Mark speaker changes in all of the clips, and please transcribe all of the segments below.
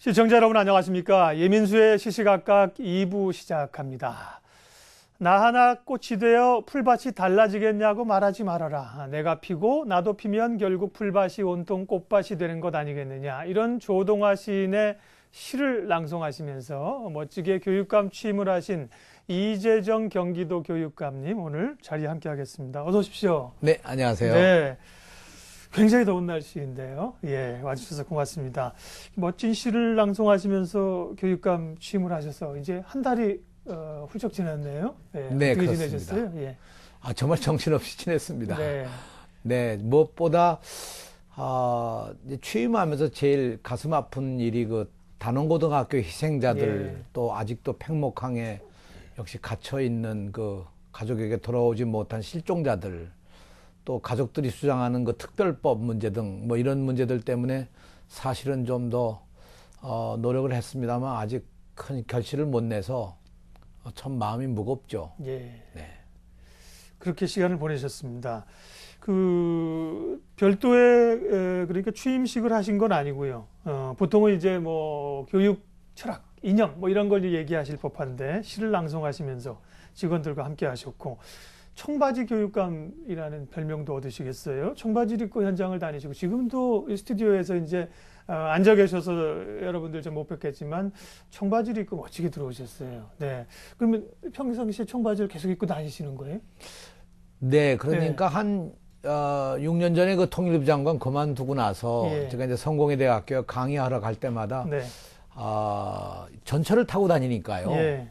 Speaker 1: 시청자 여러분 안녕하십니까? 예민수의 시시각각 2부 시작합니다. 나 하나 꽃이 되어 풀밭이 달라지겠냐고 말하지 말아라. 내가 피고 나도 피면 결국 풀밭이 온통 꽃밭이 되는 것 아니겠느냐. 이런 조동아 시인의 시를 낭송하시면서 멋지게 교육감 취임을 하신 이재정 경기도 교육감님 오늘 자리에 함께 하겠습니다. 어서 오십시오.
Speaker 2: 네, 안녕하세요.
Speaker 1: 네. 굉장히 더운 날씨인데요. 예, 와주셔서 고맙습니다. 멋진 시를 낭송하시면서 교육감 취임을 하셔서 이제 한 달이 훌쩍 지났네요. 예,
Speaker 2: 네,
Speaker 1: 어떻게
Speaker 2: 그렇습니다.
Speaker 1: 지내셨어요? 예.
Speaker 2: 정말 정신없이 지냈습니다.
Speaker 1: 네.
Speaker 2: 네, 무엇보다 이제 취임하면서 제일 가슴 아픈 일이 그 단원고등학교 희생자들
Speaker 1: 예.
Speaker 2: 또 아직도 팽목항에 역시 갇혀 있는 그 가족에게 돌아오지 못한 실종자들 또 가족들이 주장하는 그 특별법 문제 등 뭐 이런 문제들 때문에 사실은 좀 더 노력을 했습니다만 아직 큰 결실을 못 내서 참 마음이 무겁죠.
Speaker 1: 예.
Speaker 2: 네.
Speaker 1: 그렇게 시간을 보내셨습니다. 그 별도의 그러니까 취임식을 하신 건 아니고요. 보통은 이제 뭐 교육 철학, 이념 뭐 이런 걸 얘기하실 법한데 시를 낭송하시면서 직원들과 함께 하셨고 청바지 교육감이라는 별명도 얻으시겠어요. 청바지 입고 현장을 다니시고 지금도 이 스튜디오에서 이제 앉아 계셔서 여러분들 좀 못 뵙겠지만 청바지를 입고 멋지게 들어오셨어요. 네. 그러면 평상시에 청바지를 계속 입고 다니시는 거예요?
Speaker 2: 네, 그러니까 한 6년 전에 그 통일부 장관 그만두고 나서
Speaker 1: 예.
Speaker 2: 제가 이제 성공회대학교 강의하러 갈 때마다
Speaker 1: 네.
Speaker 2: 전철을 타고 다니니까요.
Speaker 1: 예.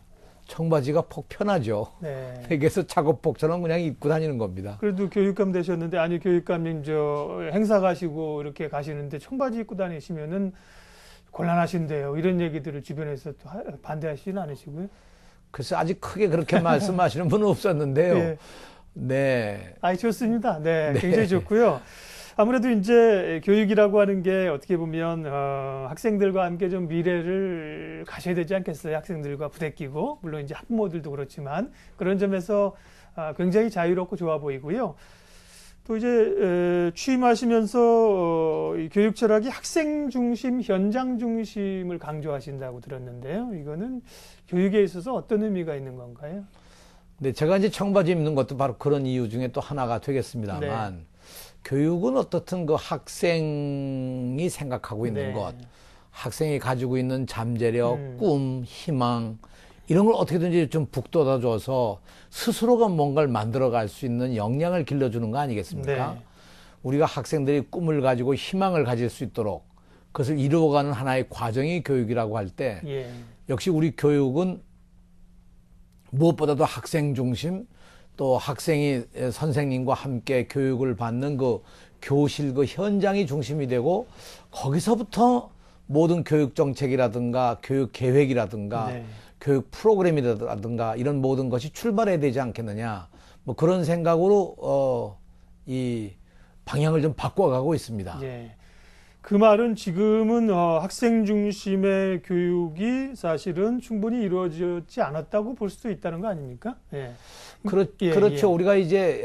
Speaker 2: 청바지가 폭 편하죠.
Speaker 1: 네.
Speaker 2: 댁에서 작업복처럼 그냥 입고 다니는 겁니다.
Speaker 1: 그래도 교육감 되셨는데 아니 교육감님 저 행사 가시고 이렇게 가시는데 청바지 입고 다니시면은 곤란하신데요. 이런 얘기들을 주변에서 또 반대하시지는 않으시고요.
Speaker 2: 그래서 아직 크게 그렇게 말씀하시는 분은 없었는데요.
Speaker 1: 예.
Speaker 2: 네.
Speaker 1: 아이 좋습니다. 네, 굉장히 좋고요. 아무래도 이제 교육이라고 하는 게 어떻게 보면 학생들과 함께 좀 미래를 가셔야 되지 않겠어요? 학생들과 부대끼고 물론 이제 학부모들도 그렇지만 그런 점에서 굉장히 자유롭고 좋아 보이고요. 또 이제 취임하시면서 이 교육 철학이 학생 중심, 현장 중심을 강조하신다고 들었는데요. 이거는 교육에 있어서 어떤 의미가 있는 건가요?
Speaker 2: 네, 제가 이제 청바지 입는 것도 바로 그런 이유 중에 또 하나가 되겠습니다만.
Speaker 1: 네.
Speaker 2: 교육은 어떻든 그 학생이 생각하고 있는
Speaker 1: 네.
Speaker 2: 것, 학생이 가지고 있는 잠재력, 꿈, 희망 이런 걸 어떻게든지 좀 북돋아줘서 스스로가 뭔가를 만들어갈 수 있는 역량을 길러주는 거 아니겠습니까?
Speaker 1: 네.
Speaker 2: 우리가 학생들이 꿈을 가지고 희망을 가질 수 있도록 그것을 이루어가는 하나의 과정이 교육이라고 할 때
Speaker 1: 예.
Speaker 2: 역시 우리 교육은 무엇보다도 학생 중심 또 학생이 선생님과 함께 교육을 받는 그 교실 그 현장이 중심이 되고 거기서부터 모든 교육 정책이라든가 교육 계획이라든가
Speaker 1: 네.
Speaker 2: 교육 프로그램이라든가 이런 모든 것이 출발해야 되지 않겠느냐 뭐 그런 생각으로 이 방향을 좀 바꿔가고 있습니다.
Speaker 1: 예. 그 말은 지금은 학생 중심의 교육이 사실은 충분히 이루어지지 않았다고 볼 수도 있다는 거 아닙니까? 예.
Speaker 2: 그렇죠.
Speaker 1: 예.
Speaker 2: 우리가 이제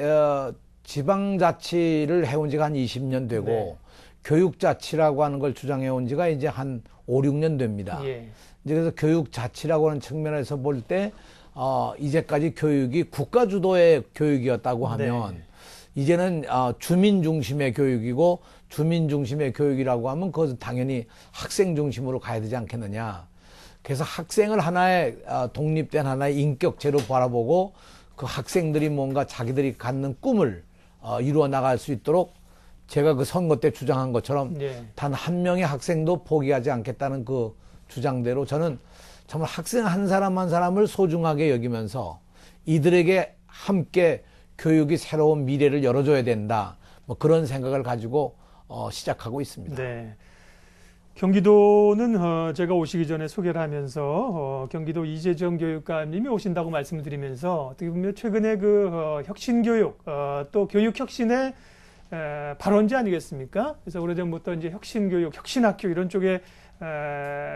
Speaker 2: 지방자치를 해온 지가 한 20년 되고
Speaker 1: 네.
Speaker 2: 교육자치라고 하는 걸 주장해 온 지가 이제 한 5, 6년 됩니다.
Speaker 1: 예.
Speaker 2: 이제 그래서 교육자치라고 하는 측면에서 볼 때 이제까지 교육이 국가 주도의 교육이었다고 하면
Speaker 1: 네.
Speaker 2: 이제는 주민 중심의 교육이고 주민 중심의 교육이라고 하면 그것은 당연히 학생 중심으로 가야 되지 않겠느냐. 그래서 학생을 하나의 독립된 하나의 인격체로 바라보고 그 학생들이 뭔가 자기들이 갖는 꿈을 이루어 나갈 수 있도록 제가 그 선거 때 주장한 것처럼
Speaker 1: 예.
Speaker 2: 단 한 명의 학생도 포기하지 않겠다는 그 주장대로 저는 정말 학생 한 사람 한 사람을 소중하게 여기면서 이들에게 함께 교육이 새로운 미래를 열어줘야 된다. 뭐 그런 생각을 가지고 시작하고 있습니다.
Speaker 1: 네. 경기도는 제가 오시기 전에 소개를 하면서 경기도 이재정 교육감님이 오신다고 말씀을 드리면서 어떻게 보면 최근에 그 혁신교육 또 교육혁신의 발원지 아니겠습니까? 그래서 오래전부터 이제 혁신교육, 혁신학교 이런 쪽에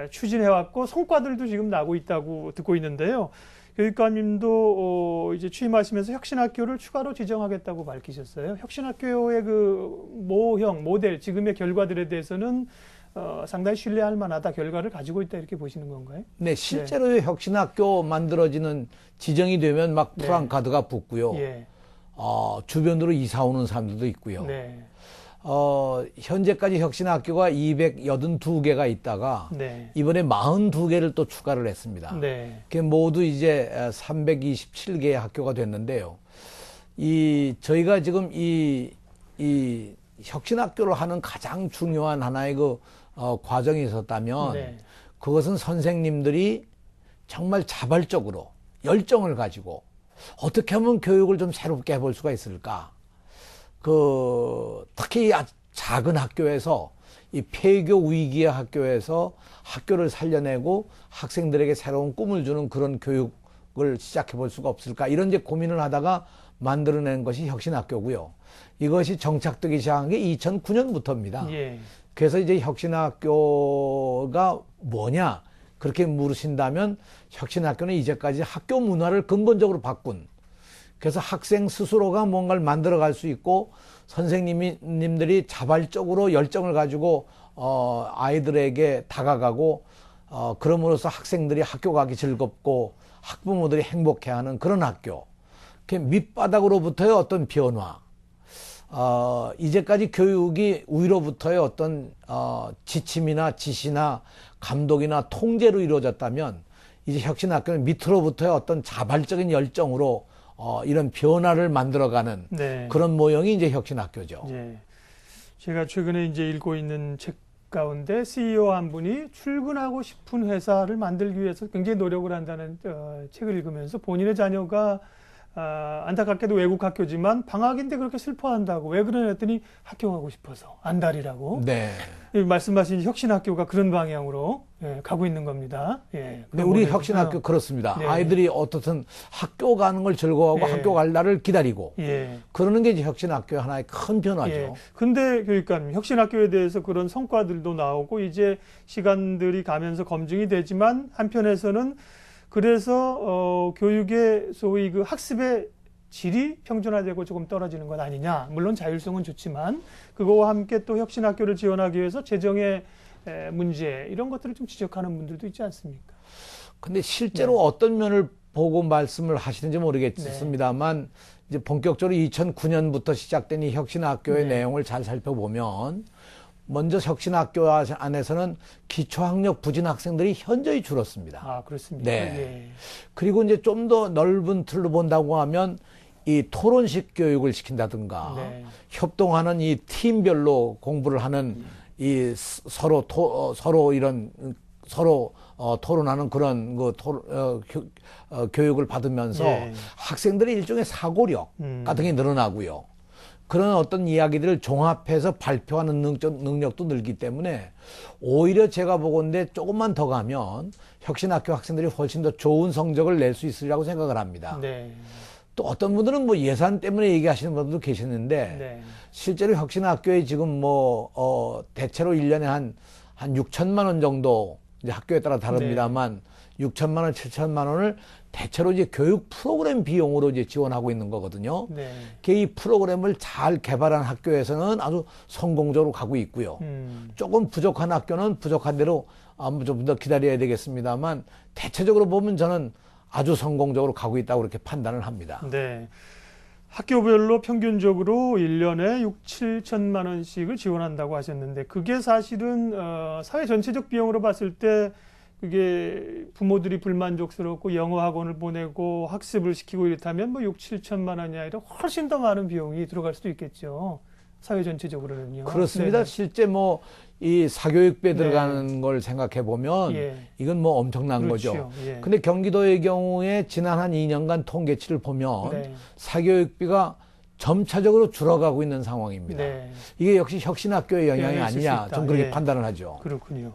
Speaker 1: 추진해왔고 성과들도 지금 나고 있다고 듣고 있는데요. 교육감님도 이제 취임하시면서 혁신학교를 추가로 지정하겠다고 밝히셨어요. 혁신학교의 그 모형, 모델, 지금의 결과들에 대해서는 상당히 신뢰할 만하다, 결과를 가지고 있다 이렇게 보시는 건가요?
Speaker 2: 네, 실제로 혁신학교 만들어지는 지정이 되면 막 프랑카드가 붙고요.
Speaker 1: 예.
Speaker 2: 주변으로 이사 오는 사람들도 있고요.
Speaker 1: 네.
Speaker 2: 현재까지 혁신학교가 282개가 있다가
Speaker 1: 네.
Speaker 2: 이번에 42개를 또 추가를 했습니다.
Speaker 1: 네.
Speaker 2: 그게 모두 이제 327개의 학교가 됐는데요. 저희가 지금 이 혁신학교를 하는 가장 중요한 하나의 과정이 있었다면
Speaker 1: 네.
Speaker 2: 그것은 선생님들이 정말 자발적으로 열정을 가지고 어떻게 하면 교육을 좀 새롭게 해볼 수가 있을까? 특히 작은 학교에서 이 폐교 위기의 학교에서 학교를 살려내고 학생들에게 새로운 꿈을 주는 그런 교육을 시작해 볼 수가 없을까? 이런 이제 고민을 하다가 만들어낸 것이 혁신학교고요. 이것이 정착되기 시작한 게 2009년부터입니다.
Speaker 1: 예.
Speaker 2: 그래서 이제 혁신학교가 뭐냐? 그렇게 물으신다면 혁신학교는 이제까지 학교 문화를 근본적으로 바꾼, 그래서 학생 스스로가 뭔가를 만들어갈 수 있고 선생님들이 자발적으로 열정을 가지고 아이들에게 다가가고 그럼으로써 학생들이 학교 가기 즐겁고 학부모들이 행복해하는 그런 학교. 밑바닥으로부터의 어떤 변화. 이제까지 교육이 위로부터의 어떤 지침이나 지시나 감독이나 통제로 이루어졌다면 이제 혁신학교는 밑으로부터의 어떤 자발적인 열정으로 이런 변화를 만들어가는
Speaker 1: 네.
Speaker 2: 그런 모형이 이제 혁신학교죠.
Speaker 1: 예. 제가 최근에 이제 읽고 있는 책 가운데 CEO 한 분이 출근하고 싶은 회사를 만들기 위해서 굉장히 노력을 한다는 책을 읽으면서 본인의 자녀가 안타깝게도 외국 학교지만 방학인데 그렇게 슬퍼한다고. 왜 그러냐 했더니 학교 가고 싶어서 안달이라고.
Speaker 2: 네.
Speaker 1: 말씀하신 혁신학교가 그런 방향으로 가고 있는 겁니다. 예.
Speaker 2: 네, 우리 혁신학교 그렇습니다.
Speaker 1: 네.
Speaker 2: 아이들이 어떻든 학교 가는 걸 즐거워하고
Speaker 1: 예.
Speaker 2: 학교 갈 날을 기다리고
Speaker 1: 예.
Speaker 2: 그러는 게 이제 혁신학교의 하나의 큰 변화죠.
Speaker 1: 예. 근데 교육감, 혁신학교에 대해서 그런 성과들도 나오고 이제 시간들이 가면서 검증이 되지만 한편에서는 그래서 교육의 소위 그 학습의 질이 평준화되고 조금 떨어지는 것 아니냐. 물론 자율성은 좋지만 그거와 함께 또 혁신학교를 지원하기 위해서 재정의 문제 이런 것들을 좀 지적하는 분들도 있지 않습니까?
Speaker 2: 근데 실제로 어떤 면을 보고 말씀을 하시는지 모르겠습니다만 이제 본격적으로 2009년부터 시작된 이 혁신학교의 내용을 잘 살펴보면 먼저 혁신학교 안에서는 기초학력 부진 학생들이 현저히 줄었습니다.
Speaker 1: 아, 그렇습니까?
Speaker 2: 네.
Speaker 1: 예.
Speaker 2: 그리고 이제 좀 더 넓은 틀로 본다고 하면 이 토론식 교육을 시킨다든가 협동하는 이 팀별로 공부를 하는 이 서로 토론하는 그런 교육을 받으면서 학생들의 일종의 사고력 같은 게 늘어나고요. 그런 어떤 이야기들을 종합해서 발표하는 능력도 늘기 때문에 오히려 제가 보건대 조금만 더 가면 혁신학교 학생들이 훨씬 더 좋은 성적을 낼 수 있으리라고 생각을 합니다.
Speaker 1: 네.
Speaker 2: 또 어떤 분들은 뭐 예산 때문에 얘기하시는 분들도 계시는데 실제로 혁신학교에 지금 대체로 1년에 한 6천만 원 정도 이제 학교에 따라 다릅니다만 6천만 원, 7천만 원을 대체로 이제 교육 프로그램 비용으로 이제 지원하고 있는 거거든요. 이 프로그램을 잘 개발한 학교에서는 아주 성공적으로 가고 있고요. 조금 부족한 학교는 부족한 대로 좀 더 기다려야 되겠습니다만 대체적으로 보면 저는 아주 성공적으로 가고 있다고 그렇게 판단을 합니다.
Speaker 1: 네. 학교별로 평균적으로 1년에 6, 7천만 원씩을 지원한다고 하셨는데 그게 사실은 사회 전체적 비용으로 봤을 때 그게 부모들이 불만족스럽고 영어 학원을 보내고 학습을 시키고 이렇다면 뭐 6, 7천만 원이 아니라 훨씬 더 많은 비용이 들어갈 수도 있겠죠. 사회 전체적으로는요.
Speaker 2: 그렇습니다. 실제 이 사교육비에 들어가는 걸 생각해 보면 이건 뭐 엄청난 거죠. 근데 경기도의 경우에 지난 한 2년간 통계치를 보면 사교육비가 점차적으로 줄어가고 있는 상황입니다. 이게 역시 혁신학교의 영향이 아니냐, 좀 그렇게 판단을 하죠.
Speaker 1: 그렇군요.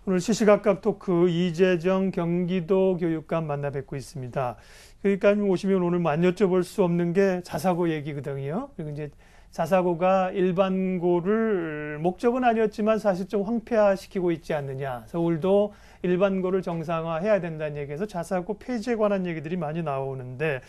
Speaker 1: 오늘 시시각각 토크 이재정 경기도 교육감 만나 뵙고 있습니다. 교육감님 오시면 오늘 안 여쭤볼 수 없는 게 자사고 얘기거든요. 그리고 이제 자사고가 일반고를 목적은 아니었지만 사실 좀 황폐화시키고 있지 않느냐. 서울도 일반고를 정상화해야 된다는 얘기에서 자사고 폐지에 관한 얘기들이 많이 나오는데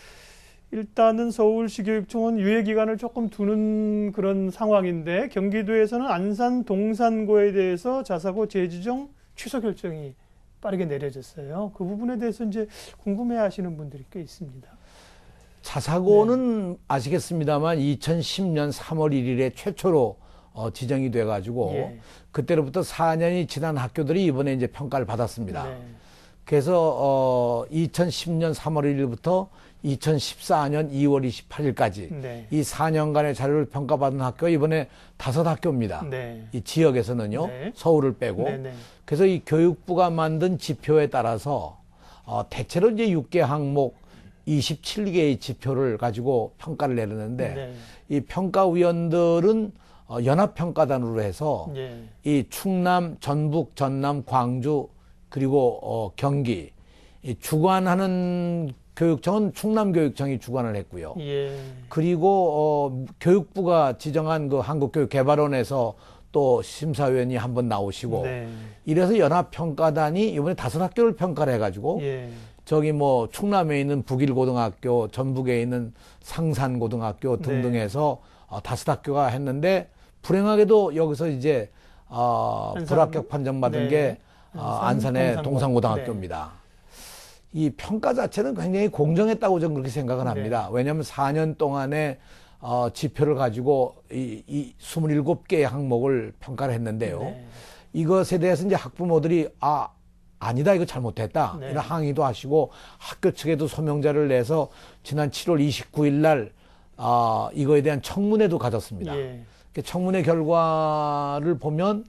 Speaker 1: 일단은 서울시교육청은 유예 기간을 조금 두는 그런 상황인데 경기도에서는 안산 동산고에 대해서 자사고 재지정 취소 결정이 빠르게 내려졌어요. 그 부분에 대해서 이제 궁금해하시는 분들이 꽤 있습니다.
Speaker 2: 자사고는 아시겠습니다만 2010년 3월 1일에 최초로 지정이 돼가지고
Speaker 1: 예.
Speaker 2: 그때로부터 4년이 지난 학교들이 이번에 이제 평가를 받았습니다.
Speaker 1: 네.
Speaker 2: 그래서 2010년 3월 1일부터 2014년 2월 28일까지
Speaker 1: 네.
Speaker 2: 이 4년간의 자료를 평가받은 학교가 이번에 5학교입니다.
Speaker 1: 네.
Speaker 2: 이 지역에서는요.
Speaker 1: 네.
Speaker 2: 서울을 빼고.
Speaker 1: 네. 네.
Speaker 2: 그래서 이 교육부가 만든 지표에 따라서 대체로 이제 6개 항목 27개의 지표를 가지고 평가를 내렸는데
Speaker 1: 네.
Speaker 2: 이 평가위원들은 연합평가단으로 해서
Speaker 1: 예.
Speaker 2: 이 충남, 전북, 전남, 광주 그리고 경기 이 주관하는 교육청은 충남교육청이 주관을 했고요.
Speaker 1: 예.
Speaker 2: 그리고 교육부가 지정한 그 한국교육개발원에서 또 심사위원이 한 번 나오시고
Speaker 1: 네.
Speaker 2: 이래서 연합평가단이 이번에 5학교를 평가를 해가지고
Speaker 1: 예.
Speaker 2: 저기 뭐 충남에 있는 북일고등학교, 전북에 있는 상산고등학교 등등
Speaker 1: 네.
Speaker 2: 해서 5학교가 했는데 불행하게도 여기서 이제 불합격 판정받은
Speaker 1: 네.
Speaker 2: 게 안산의
Speaker 1: 동산고.
Speaker 2: 동산고등학교입니다. 이 평가 자체는 굉장히 공정했다고 저는 그렇게 생각을 합니다. 왜냐하면 4년 동안의 지표를 가지고 이 27개의 항목을 평가를 했는데요.
Speaker 1: 네.
Speaker 2: 이것에 대해서 이제 학부모들이 아니다 이거 잘못했다
Speaker 1: 네.
Speaker 2: 이런 항의도 하시고 학교 측에도 소명자를 내서 지난 7월 29일 날 이거에 대한 청문회도 가졌습니다.
Speaker 1: 예.
Speaker 2: 청문회 결과를 보면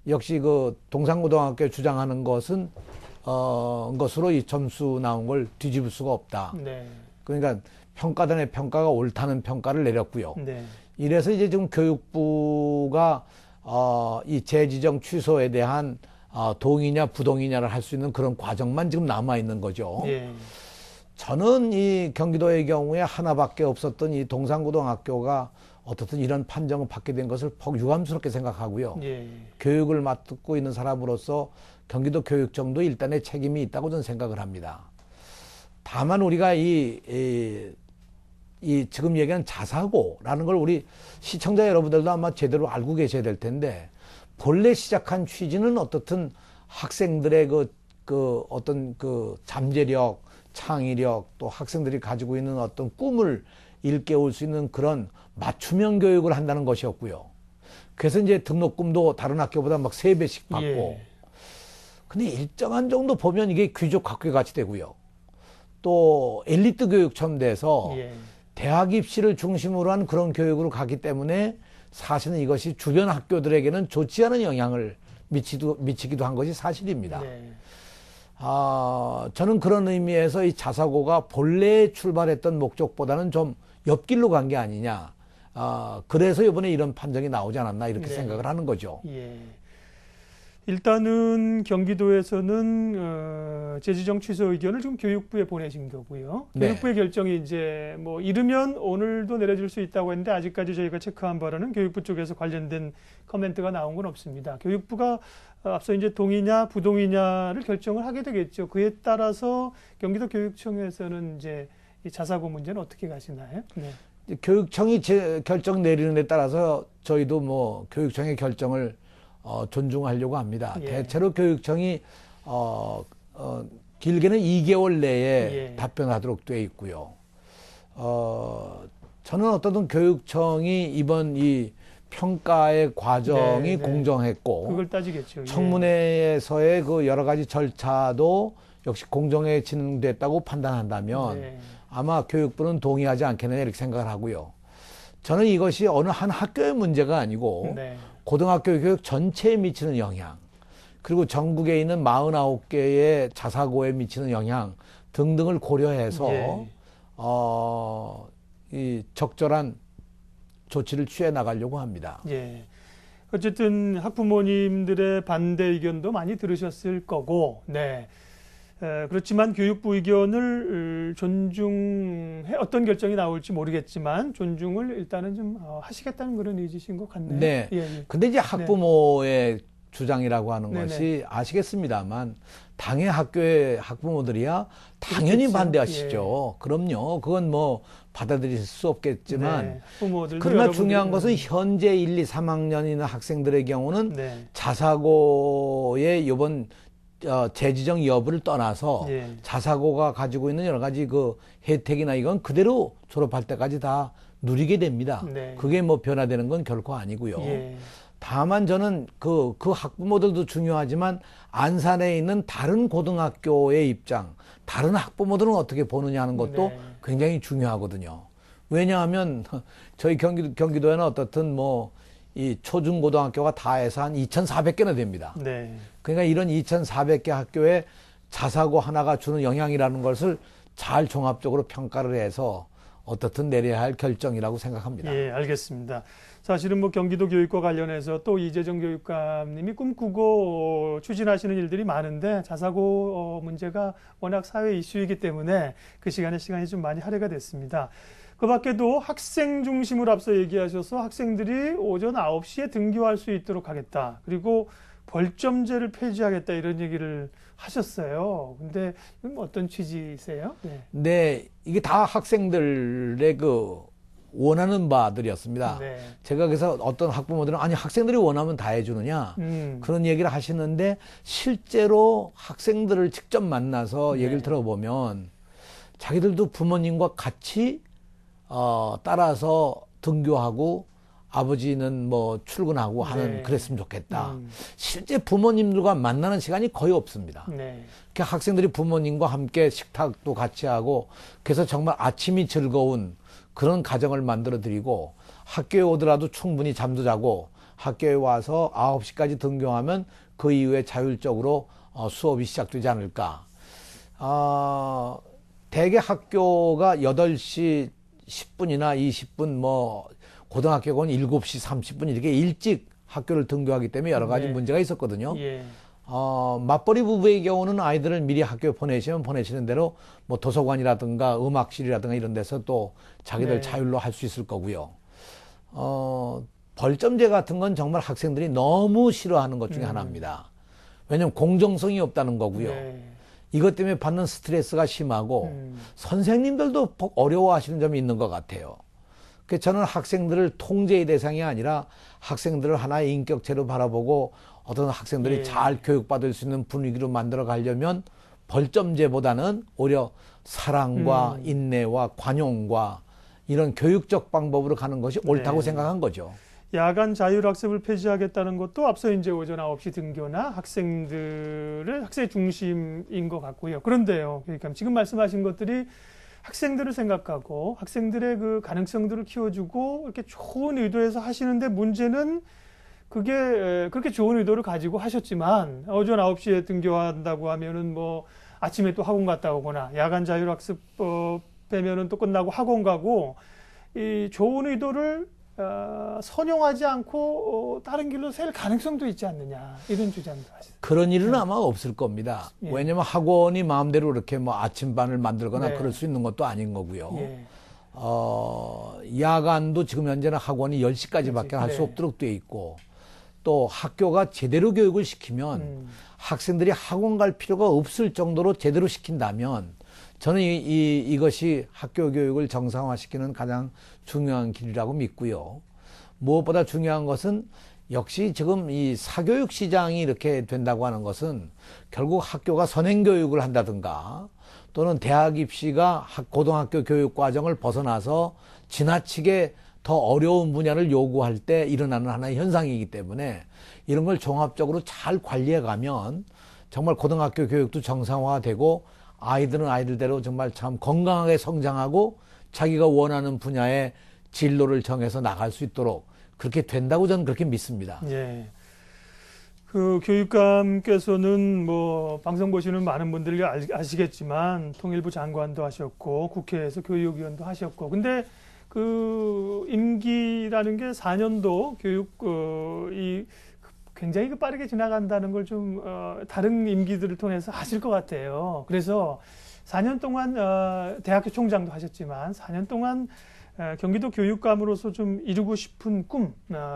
Speaker 2: 역시 그 동산고등학교 주장하는 것은 것으로 이 점수 나온 걸 뒤집을 수가 없다.
Speaker 1: 네.
Speaker 2: 그러니까 평가단의 평가가 옳다는 평가를 내렸고요.
Speaker 1: 네.
Speaker 2: 이래서 이제 지금 교육부가 이 재지정 취소에 대한 동의냐 부동의냐를 할 수 있는 그런 과정만 지금 남아 있는 거죠.
Speaker 1: 예.
Speaker 2: 저는 이 경기도의 경우에 하나밖에 없었던 이 동산고등학교가 어떻든 이런 판정을 받게 된 것을 유감스럽게 생각하고요.
Speaker 1: 예.
Speaker 2: 교육을 맡고 있는 사람으로서 경기도 교육청도 일단의 책임이 있다고 저는 생각을 합니다. 다만 우리가 이 지금 얘기하는 자사고라는 걸 우리 시청자 여러분들도 아마 제대로 알고 계셔야 될 텐데 본래 시작한 취지는 어떻든 학생들의 그 어떤 그 잠재력, 창의력 또 학생들이 가지고 있는 어떤 꿈을 일깨울 수 있는 그런 맞춤형 교육을 한다는 것이었고요. 그래서 이제 등록금도 다른 학교보다 막 3배씩 받고.
Speaker 1: 예.
Speaker 2: 근데 일정한 정도 보면 이게 귀족 학교 같이 되고요. 또 엘리트 교육처럼 돼서
Speaker 1: 예.
Speaker 2: 대학 입시를 중심으로 한 그런 교육으로 가기 때문에 사실은 이것이 주변 학교들에게는 좋지 않은 영향을 미치기도 한 것이 사실입니다.
Speaker 1: 네.
Speaker 2: 저는 그런 의미에서 이 자사고가 본래 출발했던 목적보다는 좀 옆길로 간 게 아니냐. 그래서 이번에 이런 판정이 나오지 않았나 이렇게
Speaker 1: 네.
Speaker 2: 생각을 하는 거죠.
Speaker 1: 예. 일단은 경기도에서는 재지정 취소 의견을 지금 교육부에 보내신 거고요.
Speaker 2: 네.
Speaker 1: 교육부의 결정이 이제 뭐 이르면 오늘도 내려질 수 있다고 했는데 아직까지 저희가 체크한 바로는 교육부 쪽에서 관련된 코멘트가 나온 건 없습니다. 교육부가 앞서 이제 동의냐 부동의냐를 결정을 하게 되겠죠. 그에 따라서 경기도 교육청에서는 이제 이 자사고 문제는 어떻게 가시나요? 네.
Speaker 2: 교육청이 결정 내리는 데 따라서 저희도 뭐 교육청의 결정을 존중하려고 합니다.
Speaker 1: 예.
Speaker 2: 대체로 교육청이 길게는 2개월 내에
Speaker 1: 예.
Speaker 2: 답변하도록 되어 있고요. 저는 어떻든 교육청이 이번 이 평가의 과정이
Speaker 1: 네, 네.
Speaker 2: 공정했고
Speaker 1: 그걸 따지겠죠.
Speaker 2: 청문회에서의 그 여러 가지 절차도 역시 공정에 진행됐다고 판단한다면
Speaker 1: 네.
Speaker 2: 아마 교육부는 동의하지 않겠느냐 이렇게 생각을 하고요. 저는 이것이 어느 한 학교의 문제가 아니고
Speaker 1: 네.
Speaker 2: 고등학교 교육 전체에 미치는 영향, 그리고 전국에 있는 49개의 자사고에 미치는 영향 등등을 고려해서
Speaker 1: 예.
Speaker 2: 이 적절한 조치를 취해 나가려고 합니다.
Speaker 1: 예. 어쨌든 학부모님들의 반대 의견도 많이 들으셨을 거고, 네. 그렇지만 교육부 의견을 존중해 어떤 결정이 나올지 모르겠지만 존중을 일단은 좀 하시겠다는 그런 의지신 것 같네요.
Speaker 2: 네.
Speaker 1: 예, 예.
Speaker 2: 근데 이제 학부모의 주장이라고 하는
Speaker 1: 네네.
Speaker 2: 것이 아시겠습니다만 당의 학교의 학부모들이야 당연히
Speaker 1: 그렇겠죠.
Speaker 2: 반대하시죠. 그럼요. 그건 뭐 받아들일 수 없겠지만
Speaker 1: 네. 부모들도
Speaker 2: 그러나
Speaker 1: 여러분들이-
Speaker 2: 중요한 것은 현재 1, 2, 3학년 있는 학생들의 경우는
Speaker 1: 네.
Speaker 2: 자사고의 이번 재지정 여부를 떠나서
Speaker 1: 예.
Speaker 2: 자사고가 가지고 있는 여러 가지 그 혜택이나 이건 그대로 졸업할 때까지 다 누리게 됩니다.
Speaker 1: 네.
Speaker 2: 그게 뭐 변화되는 건 결코 아니고요.
Speaker 1: 예.
Speaker 2: 다만 저는 그 학부모들도 중요하지만 안산에 있는 다른 고등학교의 입장, 다른 학부모들은 어떻게 보느냐 하는 것도
Speaker 1: 네.
Speaker 2: 굉장히 중요하거든요. 왜냐하면 저희 경기도에는 어떻든 뭐 이 초중고등학교가 다 해서 한 2,400개나 됩니다.
Speaker 1: 네.
Speaker 2: 그러니까 이런 2,400개 학교에 자사고 하나가 주는 영향이라는 것을 잘 종합적으로 평가를 해서 어떻든 내려야 할 결정이라고 생각합니다.
Speaker 1: 예, 알겠습니다. 사실은 뭐 경기도 교육과 관련해서 또 이재정 교육감님이 꿈꾸고 추진하시는 일들이 많은데 자사고 문제가 워낙 사회 이슈이기 때문에 그 시간이 좀 많이 할애가 됐습니다. 그 밖에도 학생 중심으로 앞서 얘기하셔서 학생들이 오전 9시에 등교할 수 있도록 하겠다. 그리고 벌점제를 폐지하겠다 이런 얘기를 하셨어요. 근데 이건 어떤 취지세요? 네.
Speaker 2: 네, 이게 다 학생들의 그 원하는 바들이었습니다.
Speaker 1: 네.
Speaker 2: 제가 그래서 어떤 학부모들은 아니 학생들이 원하면 다 해주느냐 그런 얘기를 하시는데 실제로 학생들을 직접 만나서
Speaker 1: 네.
Speaker 2: 얘기를 들어보면 자기들도 부모님과 같이 따라서 등교하고 아버지는 뭐 출근하고 하는
Speaker 1: 네.
Speaker 2: 그랬으면 좋겠다. 실제 부모님들과 만나는 시간이 거의 없습니다.
Speaker 1: 네.
Speaker 2: 그러니까 학생들이 부모님과 함께 식탁도 같이 하고 그래서 정말 아침이 즐거운 그런 가정을 만들어 드리고 학교에 오더라도 충분히 잠도 자고 학교에 와서 9시까지 등교하면 그 이후에 자율적으로 수업이 시작되지 않을까. 대개 학교가 8시 10분이나 20분 뭐 고등학교는 7시 30분 이렇게 일찍 학교를 등교하기 때문에 여러 가지
Speaker 1: 네.
Speaker 2: 문제가 있었거든요.
Speaker 1: 예.
Speaker 2: 맞벌이 부부의 경우는 아이들을 미리 학교에 보내시면 보내시는 대로 뭐 도서관이라든가 음악실이라든가 이런 데서 또 자기들
Speaker 1: 네.
Speaker 2: 자율로 할 수 있을 거고요. 벌점제 같은 건 정말 학생들이 너무 싫어하는 것 중에 하나입니다. 왜냐하면 공정성이 없다는 거고요.
Speaker 1: 네.
Speaker 2: 이것 때문에 받는 스트레스가 심하고 선생님들도 어려워하시는 점이 있는 것 같아요. 그래서 저는 학생들을 통제의 대상이 아니라 학생들을 하나의 인격체로 바라보고 어떤 학생들이
Speaker 1: 예.
Speaker 2: 잘 교육받을 수 있는 분위기로 만들어 가려면 벌점제보다는 오히려 사랑과 인내와 관용과 이런 교육적 방법으로 가는 것이 옳다고
Speaker 1: 네.
Speaker 2: 생각한 거죠.
Speaker 1: 야간 자율학습을 폐지하겠다는 것도 앞서 이제 오전 9시 등교나 학생 중심인 것 같고요. 그런데요, 그러니까 지금 말씀하신 것들이 학생들을 생각하고 학생들의 그 가능성들을 키워주고 이렇게 좋은 의도에서 하시는데 문제는 그게 그렇게 좋은 의도를 가지고 하셨지만 오전 9시에 등교한다고 하면은 뭐 아침에 또 학원 갔다 오거나 야간 자율학습 빼면은 또 끝나고 학원 가고 이 좋은 의도를 선용하지 않고 다른 길로 셀 가능성도 있지 않느냐 이런 주장도 하시죠.
Speaker 2: 그런 일은 아마 없을 겁니다.
Speaker 1: 예.
Speaker 2: 왜냐하면 학원이 마음대로 이렇게 뭐 아침반을 만들거나
Speaker 1: 네.
Speaker 2: 그럴 수 있는 것도 아닌 거고요.
Speaker 1: 예.
Speaker 2: 야간도 지금 현재는 학원이 10시까지밖에 할 수
Speaker 1: 네.
Speaker 2: 없도록 돼 있고 또 학교가 제대로 교육을 시키면 학생들이 학원 갈 필요가 없을 정도로 제대로 시킨다면 저는 이것이 학교 교육을 정상화시키는 가장 중요한 길이라고 믿고요. 무엇보다 중요한 것은 역시 지금 이 사교육 시장이 이렇게 된다고 하는 것은 결국 학교가 선행교육을 한다든가 또는 대학 입시가 고등학교 교육 과정을 벗어나서 지나치게 더 어려운 분야를 요구할 때 일어나는 하나의 현상이기 때문에 이런 걸 종합적으로 잘 관리해 가면 정말 고등학교 교육도 정상화되고 아이들은 아이들대로 정말 참 건강하게 성장하고 자기가 원하는 분야의 진로를 정해서 나갈 수 있도록 그렇게 된다고 저는 그렇게 믿습니다.
Speaker 1: 예. 그 교육감께서는 뭐 방송 보시는 많은 분들이 아시겠지만 통일부 장관도 하셨고 국회에서 교육위원도 하셨고 근데 그 임기라는 게 4년도 교육 이 굉장히 빠르게 지나간다는 걸 좀 다른 임기들을 통해서 아실 것 같아요. 그래서 4년 동안 대학교 총장도 하셨지만 4년 동안 경기도 교육감으로서 좀 이루고 싶은 꿈,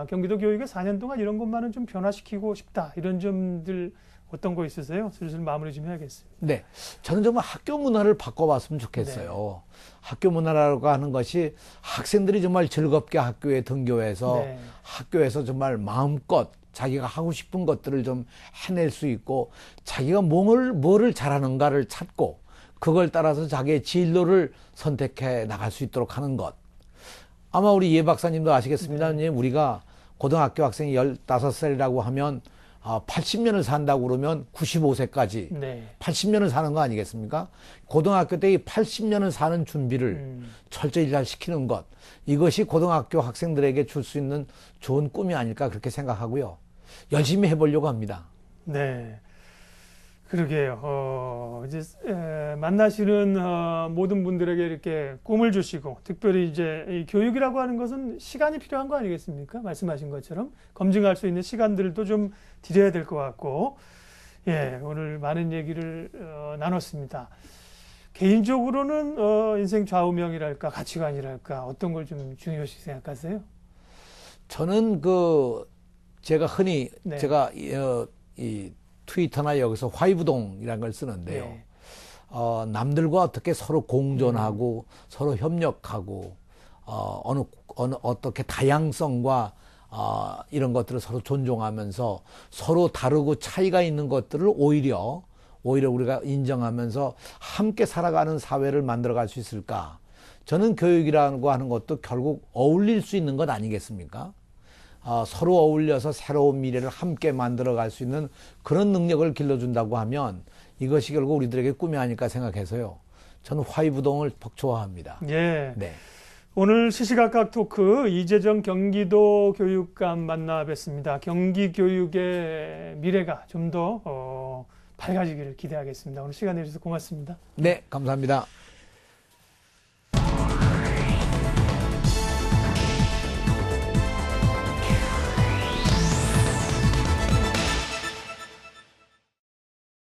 Speaker 1: 경기도 교육의 4년 동안 이런 것만은 좀 변화시키고 싶다. 이런 점들 어떤 거 있으세요? 슬슬 마무리 좀 해야겠습니다.
Speaker 2: 네. 저는 정말 학교 문화를 바꿔봤으면 좋겠어요. 학교 문화라고 하는 것이 학생들이 정말 즐겁게 학교에 등교해서
Speaker 1: 네.
Speaker 2: 학교에서 정말 마음껏 자기가 하고 싶은 것들을 좀 해낼 수 있고 자기가 뭐를 잘하는가를 찾고 그걸 따라서 자기의 진로를 선택해 나갈 수 있도록 하는 것. 아마 우리 예 박사님도 아시겠습니다만 우리가 고등학교 학생이 15살이라고 하면 80년을 산다고 그러면 95세까지
Speaker 1: 네.
Speaker 2: 80년을 사는 거 아니겠습니까? 고등학교 때 이 80년을 사는 준비를 철저히 잘 시키는 것. 이것이 고등학교 학생들에게 줄 수 있는 좋은 꿈이 아닐까 그렇게 생각하고요. 열심히 해보려고 합니다.
Speaker 1: 네. 그러게요. 이제 만나시는 모든 분들에게 이렇게 꿈을 주시고 특별히 이제 이 교육이라고 하는 것은 시간이 필요한 거 아니겠습니까? 말씀하신 것처럼 검증할 수 있는 시간들도 좀 드려야 될 것 같고, 예, 오늘 많은 얘기를 나눴습니다. 개인적으로는 인생 좌우명이랄까 가치관이랄까 어떤 걸 좀 중요시 생각하세요?
Speaker 2: 저는 제가 흔히
Speaker 1: 네.
Speaker 2: 제가 이 트위터나 여기서 화이부동이라는 걸 쓰는데요.
Speaker 1: 네.
Speaker 2: 남들과 어떻게 서로 공존하고 서로 협력하고 어떻게 다양성과 이런 것들을 서로 존중하면서 서로 다르고 차이가 있는 것들을 오히려 우리가 인정하면서 함께 살아가는 사회를 만들어갈 수 있을까? 저는 교육이라고 하는 것도 결국 어울릴 수 있는 것 아니겠습니까? 서로 어울려서 새로운 미래를 함께 만들어갈 수 있는 그런 능력을 길러준다고 하면 이것이 결국 우리들에게 꿈이 아닐까 생각해서요. 저는 화이부동을 좋아합니다.
Speaker 1: 예.
Speaker 2: 네.
Speaker 1: 오늘 시시각각 토크 이재정 경기도 교육감 만나 뵀습니다. 경기 교육의 미래가 좀 더 밝아지기를 기대하겠습니다. 오늘 시간 내주셔서 고맙습니다.
Speaker 2: 네, 감사합니다.